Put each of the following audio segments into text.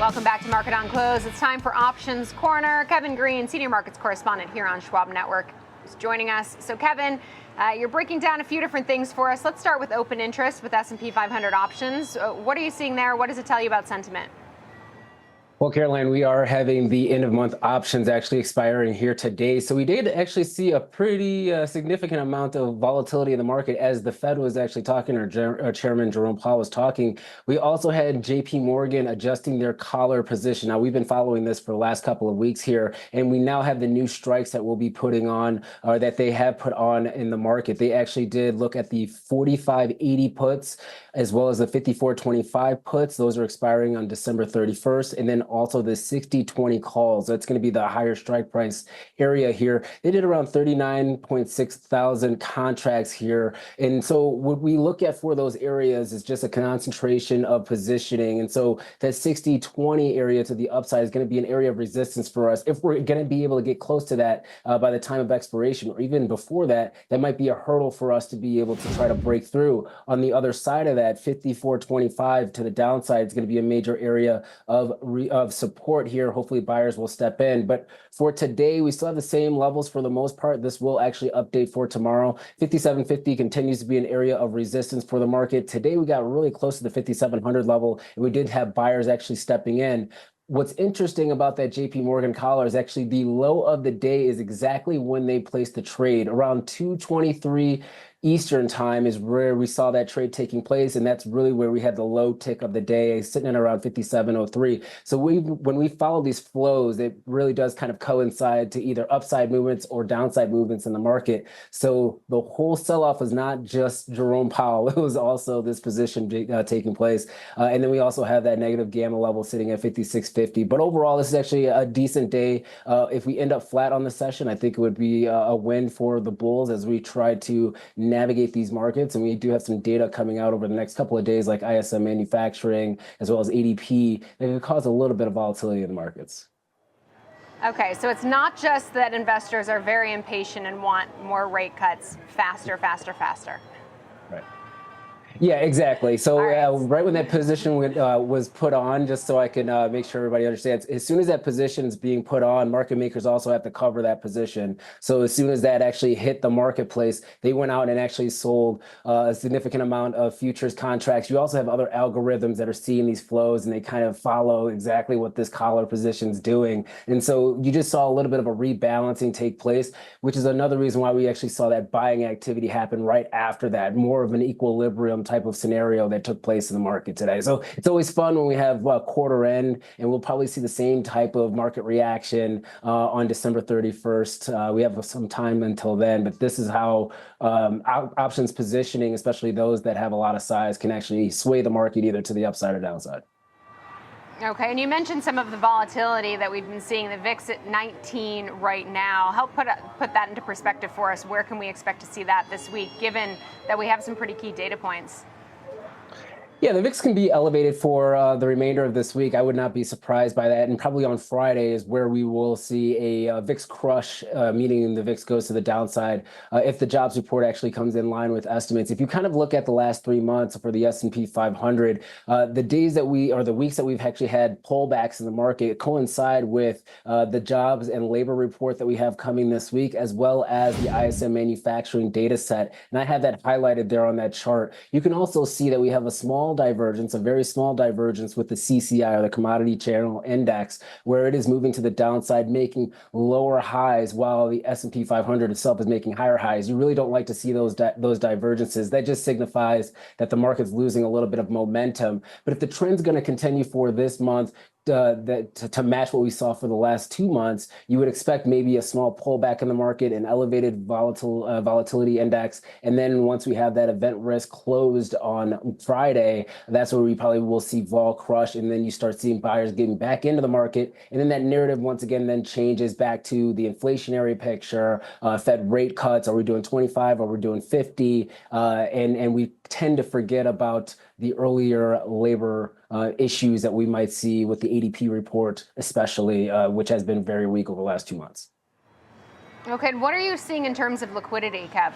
Welcome back to Market on Close. It's time for Options Corner. Kevin Green, senior markets correspondent here on Schwab Network, is joining us. So Kevin, you're breaking down a few different things for us. Let's start with open interest with S&P 500 options. What are you seeing there? What does it tell you about sentiment? Well, Caroline, we are having the end of month options actually expiring here today. So we did actually see a pretty significant amount of volatility in the market as the Fed was actually talking, or Chairman Jerome Powell was talking. We also had JPMorgan adjusting their collar position. Now, we've been following this for the last couple of weeks here, and we now have the new strikes that we'll be putting on, or that they have put on in the market. They actually did look at the 4580 puts as well as the 5425 puts. Those are expiring on December 31st. And then also the 6020 calls. That's going to be the higher strike price area here. They did around 39.6 thousand contracts here. And so what we look at for those areas is just a concentration of positioning. And so that 6020 area to the upside is going to be an area of resistance for us. If we're going to be able to get close to that by the time of expiration, or even before that, that might be a hurdle for us to be able to try to break through. On the other side of that, 5425 to the downside is going to be a major area of support here. Hopefully buyers will step in. But for today, we still have the same levels for the most part. This will actually update for tomorrow. 5750 continues to be an area of resistance for the market. Today, we got really close to the 5700 level, and we did have buyers actually stepping in. What's interesting about that JP Morgan collar is actually the low of the day is exactly when they placed the trade. Around 2:23 Eastern time is where we saw that trade taking place, and that's really where we had the low tick of the day, sitting at around 5703. So when we follow these flows, it really does kind of coincide to either upside movements or downside movements in the market. So the whole sell-off was not just Jerome Powell; it was also this position taking place. And then we also have that negative gamma level sitting at 5650. But overall, this is actually a decent day. If we end up flat on the session, I think it would be a win for the bulls as we try to navigate these markets. And we do have some data coming out over the next couple of days, like ISM manufacturing, as well as ADP, that could cause a little bit of volatility in the markets. Okay, so it's not just that investors are very impatient and want more rate cuts faster, faster, faster. Right. Yeah, exactly. So right when that position was put on, just so I can make sure everybody understands, as soon as that position is being put on, market makers also have to cover that position. So as soon as that actually hit the marketplace, they went out and actually sold a significant amount of futures contracts. You also have other algorithms that are seeing these flows, and they kind of follow exactly what this collar position is doing. And so you just saw a little bit of a rebalancing take place, which is another reason why we actually saw that buying activity happen right after that, more of an equilibrium type of scenario that took place in the market today. So it's always fun when we have quarter end, and we'll probably see the same type of market reaction on December 31st. We have some time until then, but this is how options positioning, especially those that have a lot of size, can actually sway the market either to the upside or downside. Okay, and you mentioned some of the volatility that we've been seeing, the VIX at 19 right now. Help put that into perspective for us. Where can we expect to see that this week, given that we have some pretty key data points? Yeah, the VIX can be elevated for the remainder of this week. I would not be surprised by that. And probably on Friday is where we will see a VIX crush, meaning the VIX goes to the downside if the jobs report actually comes in line with estimates. If you kind of look at the last 3 months for the S&P 500, the days that the weeks that we've actually had pullbacks in the market coincide with the jobs and labor report that we have coming this week, as well as the ISM manufacturing data set. And I have that highlighted there on that chart. You can also see that we have a very small divergence with the CCI, or the Commodity Channel Index, where it is moving to the downside, making lower highs while the S&P 500 itself is making higher highs. You really don't like to see those divergences. That just signifies that the market's losing a little bit of momentum. But if the trend's going to continue for this month, to match what we saw for the last 2 months, you would expect maybe a small pullback in the market, an elevated volatility index. And then once we have that event risk closed on Friday, that's where we probably will see vol crush. And then you start seeing buyers getting back into the market. And then that narrative once again then changes back to the inflationary picture, Fed rate cuts. Are we doing 25? Are we doing 50? And we tend to forget about the earlier labor issues that we might see with the ADP report, especially, which has been very weak over the last 2 months. Okay, and what are you seeing in terms of liquidity, Kev?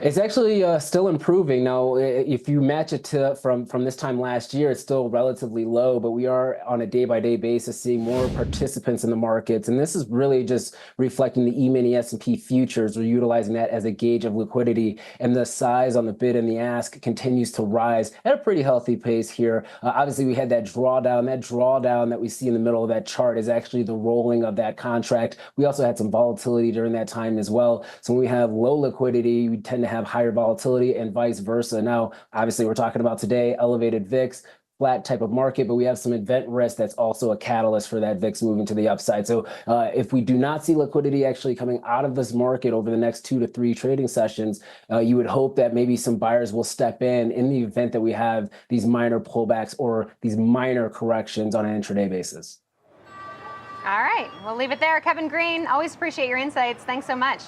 It's actually still improving. Now, if you match it to from this time last year, it's still relatively low, but we are on a day-by-day basis seeing more participants in the markets. And this is really just reflecting the E-mini S&P futures. We're utilizing that as a gauge of liquidity. And the size on the bid and the ask continues to rise at a pretty healthy pace here. Obviously, we had that drawdown. That drawdown that we see in the middle of that chart is actually the rolling of that contract. We also had some volatility during that time as well. So when we have low liquidity, we tend to have higher volatility and vice versa. Now, obviously, we're talking about today, elevated VIX, flat type of market, but we have some event risk that's also a catalyst for that VIX moving to the upside. So if we do not see liquidity actually coming out of this market over the next 2 to 3 trading sessions, you would hope that maybe some buyers will step in the event that we have these minor pullbacks or these minor corrections on an intraday basis. All right, we'll leave it there. Kevin Green, always appreciate your insights. Thanks so much.